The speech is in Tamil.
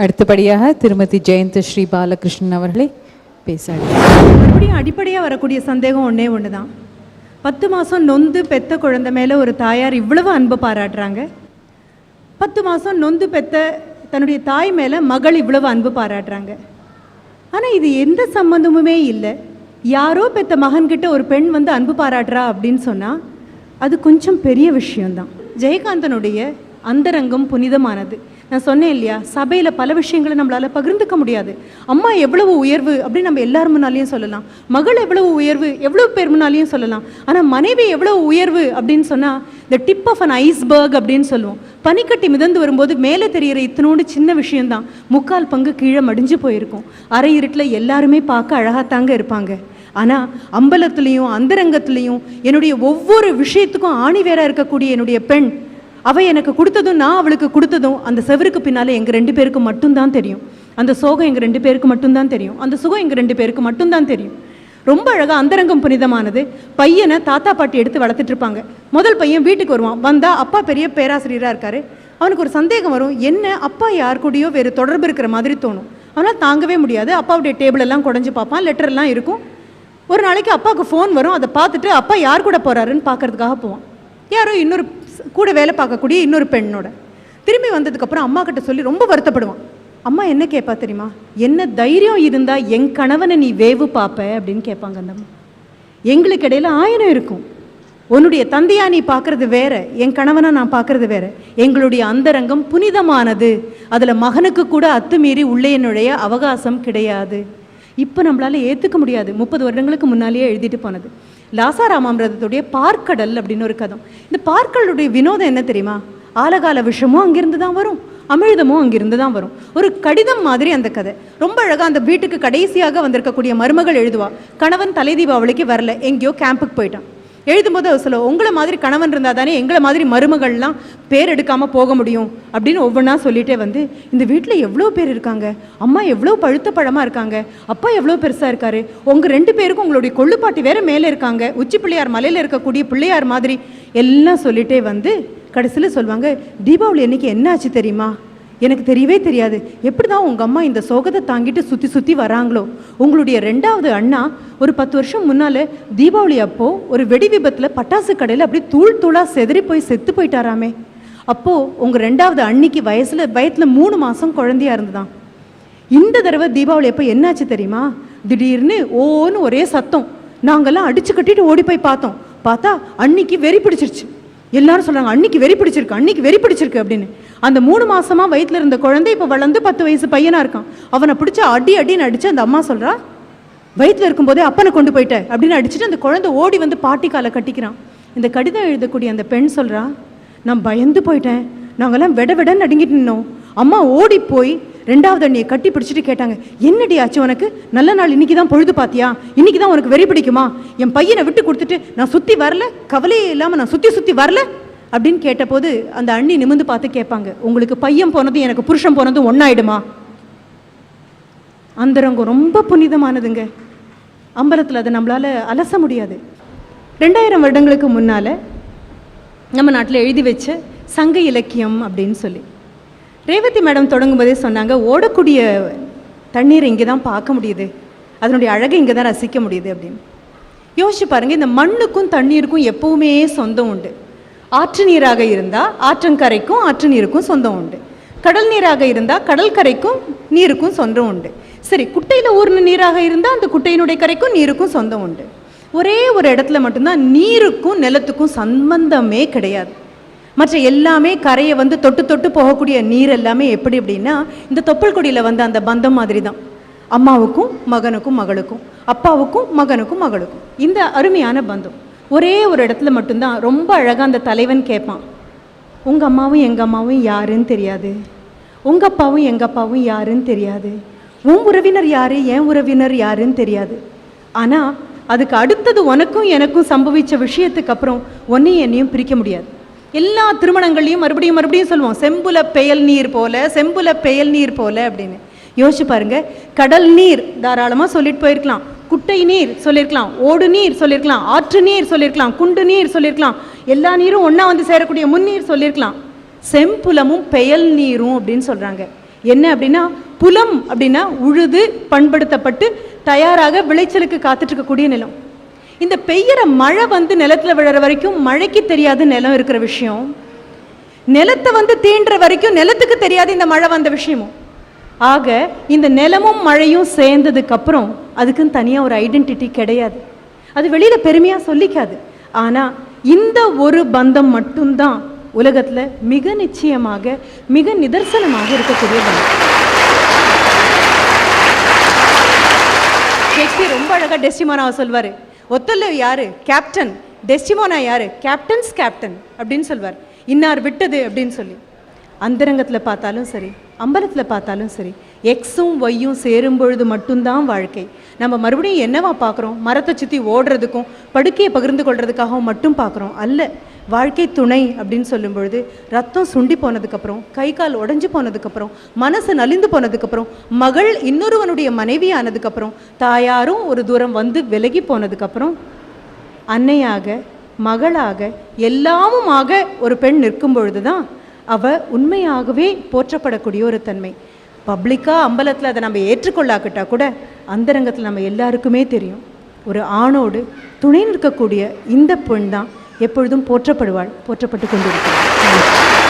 அடுத்தபடியாக திருமதி ஜெயந்த ஸ்ரீ பாலகிருஷ்ணன் அவர்களை பேச மறுபடியும் அடிப்படையாக வரக்கூடிய சந்தேகம் ஒன்றே ஒன்று தான். 10 மாதம் நொந்து பெத்த குழந்தை மேலே ஒரு தாயார் இவ்வளவு அன்பு பாராட்டுறாங்க. 10 மாதம் நொந்து பெத்த தன்னுடைய தாய் மேலே மகள் இவ்வளவு அன்பு பாராட்டுறாங்க. ஆனால் இது எந்த சம்மந்தமுமே இல்லை. யாரோ பெத்த மகன்கிட்ட ஒரு பெண் வந்து அன்பு பாராட்டுறா அப்படின்னு சொன்னால் அது கொஞ்சம் பெரிய விஷயம்தான். ஜெயகாந்தனுடைய அந்தரங்கம் புனிதமானது. நான் சொன்னேன் இல்லையா, சபையில் பல விஷயங்களை நம்மளால் பகிர்ந்துக்க முடியாது. அம்மா எவ்வளவு உயர்வு அப்படின்னு நம்ம எல்லார் முன்னாலேயும் சொல்லலாம். மகள் எவ்வளவு உயர்வு எவ்வளவு பேர் முன்னாலேயும் சொல்லலாம். ஆனால் மனைவி எவ்வளவு உயர்வு அப்படின்னு சொன்னால் த டிப் ஆஃப் அன் ஐஸ்பர்க் அப்படின்னு சொல்லுவோம். பனிக்கட்டி மிதந்து வரும்போது மேலே தெரிகிற இத்தனோடு சின்ன விஷயந்தான் 3/4 பங்கு கீழே மடிஞ்சு போயிருக்கும். அரை இருட்டில் எல்லாருமே பார்க்க அழகாத்தாங்க இருப்பாங்க. ஆனால் அம்பலத்துலேயும் அந்தரங்கத்துலேயும் என்னுடைய ஒவ்வொரு விஷயத்துக்கும் ஆணிவேராக இருக்கக்கூடிய என்னுடைய பெண், அவள் எனக்கு கொடுத்ததும் நான் அவளுக்கு கொடுத்ததும் அந்த செவருக்கு பின்னால் எங்கள் 2 பேருக்கு மட்டும்தான் தெரியும். அந்த சோகம் எங்கள் 2 பேருக்கு மட்டும்தான் தெரியும். அந்த சுகம் எங்கள் 2 பேருக்கு மட்டும்தான் தெரியும். ரொம்ப அழகாக அந்தரங்கம் புனிதமானது. பையனை தாத்தா பாட்டி எடுத்து வளர்த்துட்டு இருப்பாங்க. முதல் பையன் வீட்டுக்கு வருவான். வந்தால் அப்பா பெரிய பேராசிரியராக இருக்கார். அவனுக்கு ஒரு சந்தேகம் வரும், என்ன அப்பா யார் கூடயோ வேறு தொடர்பு இருக்கிற மாதிரி தோணும். ஆனால் தாங்கவே முடியாது. அப்பாவுடைய டேபிள் எல்லாம் குடஞ்சி பார்ப்பான், லெட்டர்லாம் இருக்கும். ஒரு நாளைக்கு அப்பாவுக்கு ஃபோன் வரும். அதை பார்த்துட்டு அப்பா யார் கூட போகிறாருன்னு பார்க்கறதுக்காக போவான். யாரோ இன்னொரு கூட வேலை பார்க்கக்கூடிய இன்னொரு பெண்ணோட. திரும்பி வந்ததுக்கப்புறம் அம்மா கிட்ட சொல்லி ரொம்ப வருத்தப்படுவான். அம்மா என்ன கேட்பா தெரியுமா, என்ன தைரியம் இருந்தால் என் கணவனை நீ வேவு பார்ப்ப அப்படின்னு கேட்பாங்க அந்த அம்மா. எங்களுக்கு இடையில ஆயிரம் இருக்கும். உன்னுடைய தந்தையா நீ பார்க்கறது வேற, என் கணவனை நான் பார்க்கறது வேற. எங்களுடைய அந்தரங்கம் புனிதமானது. அதில் மகனுக்கு கூட அத்துமீறி உள்ளே நுழைய அவகாசம் கிடையாது. இப்போ நம்மளால ஏற்றுக்க முடியாது. 30 வருடங்களுக்கு முன்னாலேயே எழுதிட்டு போனது. லாசாராமாமிரதத்துடைய பார்க்கடல் அப்படின்னு ஒரு கதை. இந்த பார்க்கடலுடைய வினோதம் என்ன தெரியுமா, ஆலகால விஷமும் அங்கிருந்து தான் வரும், அமிழ்தமும் அங்கிருந்து தான் வரும். ஒரு கடிதம் மாதிரி அந்த கதை. ரொம்ப அழகாக அந்த வீட்டுக்கு கடைசியாக வந்திருக்கக்கூடிய மருமகள் எழுதுவா, கணவன் தலை தீபாவளிக்கு வரல, எங்கேயோ கேம்புக்கு போயிட்டான். எழுதும்போது அவர் சொல்ல, உங்களை மாதிரி கணவன் இருந்தால் தானே எங்களை மாதிரி மருமகள்லாம் பேர் எடுக்காமல் போக முடியும் அப்படின்னு ஒவ்வொன்றா சொல்லிகிட்டே வந்து, இந்த வீட்டில் எவ்வளோ பேர் இருக்காங்க, அம்மா எவ்வளோ பழுத்த பழமாக இருக்காங்க, அப்பா எவ்வளோ பெருசாக இருக்காரு, உங்கள் 2 பேருக்கும் உங்களுடைய கொள்ளுப்பாட்டி வேறு மேலே இருக்காங்க, உச்சி பிள்ளையார் மலையில் இருக்கக்கூடிய பிள்ளையார் மாதிரி எல்லாம் சொல்லிகிட்டே வந்து கடைசியில் சொல்லுவாங்க, தீபாவளி அன்னைக்கு என்ன ஆச்சு தெரியுமா, எனக்கு தெரியவே தெரியாது. எப்படி தான் உங்கள் அம்மா இந்த சோகத்தை தாங்கிட்டு சுற்றி சுற்றி வராங்களோ. உங்களுடைய 2வது அண்ணா ஒரு 10 வருஷம் முன்னால் தீபாவளி அப்போது ஒரு வெடி விபத்தில் பட்டாசு கடையில் அப்படி தூள் தூளாக செதறி போய் செத்து போயிட்டாராமே. அப்போது உங்கள் 2வது அண்ணிக்கு வயத்தில் 3 மாதம் குழந்தையா இருந்துதான். இந்த தடவை தீபாவளி அப்போ என்னாச்சு தெரியுமா, திடீர்னு ஓன்னு ஒரே சத்தம். நாங்கள்லாம் அடிச்சு கட்டிட்டு ஓடி போய் பார்த்தா அன்னிக்கு வெறி பிடிச்சிருச்சு. எல்லாரும் சொல்கிறாங்க, அன்னைக்கு வெறி பிடிச்சிருக்கு, அன்னைக்கு வெறி பிடிச்சிருக்கு அப்படின்னு. அந்த 3 மாசமாக வயிற்றில் இருந்த குழந்தை இப்போ வளர்ந்து 10 வயசு பையனாக இருக்கான். அவனை பிடிச்சி அடின்னு அடித்து அந்த அம்மா சொல்கிறா, வயிற்றில் இருக்கும்போதே அப்பனை கொண்டு போயிட்ட அப்படின்னு அடிச்சுட்டு அந்த குழந்தை ஓடி வந்து பாட்டி காலை கட்டிக்கிறான். இந்த கடிதம் எழுதக்கூடிய அந்த பெண் சொல்கிறா, நான் பயந்து போயிட்டேன், நாங்கள்லாம் விடன்னு நடுங்கிட்டு நின்னோம். அம்மா ஓடி போய் 2வது அண்ணியை கட்டி பிடிச்சிட்டு கேட்டாங்க, என்னடி ஆச்சு உனக்கு, நல்ல நாள் இன்னைக்கு தான் பொழுது பார்த்தியா, இன்னைக்கு தான் உனக்கு வெறி பிடிக்குமா, என் பையனை விட்டு கொடுத்துட்டு நான் சுற்றி வரல, கவலையே இல்லாமல் நான் சுற்றி வரல அப்படின்னு கேட்டபோது அந்த அண்ணி நிமிந்து பார்த்து கேட்பாங்க, உங்களுக்கு பையன் போனதும் எனக்கு புருஷன் போனதும் ஒன்றாயிடுமா. அந்தரங்கம் ரொம்ப புனிதமானதுங்க. அம்பலத்தில் அதை நம்மளால் அலச முடியாது. 2000 வருடங்களுக்கு முன்னால் நம்ம நாட்டில் எழுதி வச்ச சங்க இலக்கியம் அப்படின்னு சொல்லி ரேவதி மேடம் தொடங்கும் போதே சொன்னாங்க, ஓடக்கூடிய தண்ணீரை இங்கே தான் பார்க்க முடியுது, அதனுடைய அழகை இங்கே தான் ரசிக்க முடியுது அப்படின்னு. யோசிச்சு பாருங்கள், இந்த மண்ணுக்கும் தண்ணீருக்கும் எப்பவுமே சொந்தம் உண்டு. ஆற்று நீராக இருந்தால் ஆற்றங்கரைக்கும் ஆற்று நீருக்கும் சொந்தம் உண்டு. கடல் நீராக இருந்தால் கடற்கரைக்கும் நீருக்கும் சொந்தம் உண்டு. சரி, குட்டையில் ஊர்ன நீராக இருந்தால் அந்த குட்டையினுடைய கரைக்கும் நீருக்கும் சொந்தம் உண்டு. ஒரே ஒரு இடத்துல மட்டும்தான் நீருக்கும் நிலத்துக்கும் சம்பந்தமே கிடையாது. மற்ற எல்லாமே கரையை வந்து தொட்டு போகக்கூடிய நீர் எல்லாமே எப்படி அப்படின்னா இந்த தொப்புள் கொடியில் வந்து அந்த பந்தம் மாதிரி தான். அம்மாவுக்கும் மகனுக்கும் மகளுக்கும், அப்பாவுக்கும் மகனுக்கும் மகளுக்கும் இந்த அருமையான பந்தம். ஒரே ஒரு இடத்துல மட்டும்தான் ரொம்ப அழகாக அந்த தலைவன் கேட்பான், உங்கள் அம்மாவும் எங்கள் அம்மாவும் யாருன்னு தெரியாது, உங்கள் அப்பாவும் எங்கள் அப்பாவும் யாருன்னு தெரியாது, உன் உறவினர் யார் என் உறவினர் யாருன்னு தெரியாது. ஆனால் அதுக்கு அடுத்தது உனக்கும் எனக்கும் சம்பவித்த விஷயத்துக்கு அப்புறம் ஒன்றையும் என்னையும் பிரிக்க முடியாது. எல்லா திருமணங்கள்லையும் மறுபடியும் சொல்லுவோம், செம்புல பெயல் நீர் போல, செம்புல பெயல் நீர் போல அப்படின்னு. யோசிச்சு பாருங்க, கடல் நீர் தாராளமாக சொல்லிட்டு போயிருக்கலாம், குட்டை நீர் சொல்லியிருக்கலாம், ஓடு நீர் சொல்லியிருக்கலாம், ஆற்று நீர் சொல்லியிருக்கலாம், குண்டு நீர் சொல்லியிருக்கலாம், எல்லா நீரும் ஒன்றா வந்து சேரக்கூடிய முன்னீர் சொல்லியிருக்கலாம். செம்புலமும் பெயல் நீரும் அப்படின்னு சொல்கிறாங்க. என்ன அப்படின்னா, புலம் அப்படின்னா உழுது பண்படுத்தப்பட்டு தயாராக விளைச்சலுக்கு காத்துட்டு இருக்கக்கூடிய நிலம். இந்த பெய்கிற மழை வந்து நிலத்துல விழுற வரைக்கும் மழைக்கு தெரியாத நிலம் இருக்கிற விஷயம், நிலத்தை வந்து தீண்டுற வரைக்கும் நிலத்துக்கு தெரியாது இந்த மழை வந்த விஷயமும். ஆக இந்த நிலமும் மழையும் சேர்ந்ததுக்கு அப்புறம் அதுக்குன்னு தனியா ஒரு ஐடென்டிட்டி கிடையாது. அது வெளியில பெருமையா சொல்லிக்காது. ஆனா இந்த ஒரு பந்தம் மட்டும்தான் உலகத்துல மிக நிச்சயமாக, மிக நிதர்சனமாக இருக்கக்கூடிய பந்தம். ஷேக்ஸ்பியர் ரொம்ப அழகா டெஸ்டிமோனாவை சொல்வாரு. ஒத்தல்லோ யாரு? கேப்டன். டெஸ்டிமோனா யாரு? கேப்டன்ஸ் கேப்டன் அப்படின்னு சொல்வார். இன்னார் விட்டது அப்படின்னு சொல்லி. அந்தரங்கத்தில் பார்த்தாலும் சரி, அம்பலத்தில் பார்த்தாலும் சரி, எக்ஸும் ஒய்யும் சேரும் பொழுது மட்டும்தான் வாழ்க்கை. நம்ம மறுபடியும் என்னவா பார்க்குறோம்? மரத்தை சுற்றி ஓடுறதுக்கும் படுக்கையை பகிர்ந்து கொள்றதுக்காகவும் மட்டும் பார்க்குறோம் அல்ல. வாழ்க்கை துணை அப்படின்னு சொல்லும் பொழுது ரத்தம் சுண்டி போனதுக்கப்புறம், கை கால் உடஞ்சி போனதுக்கப்புறம், மனசு நலிந்து போனதுக்கப்புறம், மகள் இன்னொருவனுடைய மனைவி ஆனதுக்கப்புறம், தாயாரும் ஒரு தூரம் வந்து விலகி போனதுக்கப்புறம், அன்னையாக மகளாக எல்லாமுமாக ஒரு பெண் நிற்கும் பொழுது தான் அவ உண்மையாகவே போற்றப்படக்கூடிய ஒரு தன்மை. பப்ளிக்காக அம்பலத்தில் அதை நம்ம ஏற்றுக்கொள்ளாக்கிட்டா கூட அந்தரங்கத்தில் நம்ம எல்லாருக்குமே தெரியும், ஒரு ஆணோடு துணை நிற்கக்கூடிய இந்த பெண் தான் எப்பொழுதும் போற்றப்படுவாள், போற்றப்பட்டு கொண்டிருக்கிறாள்.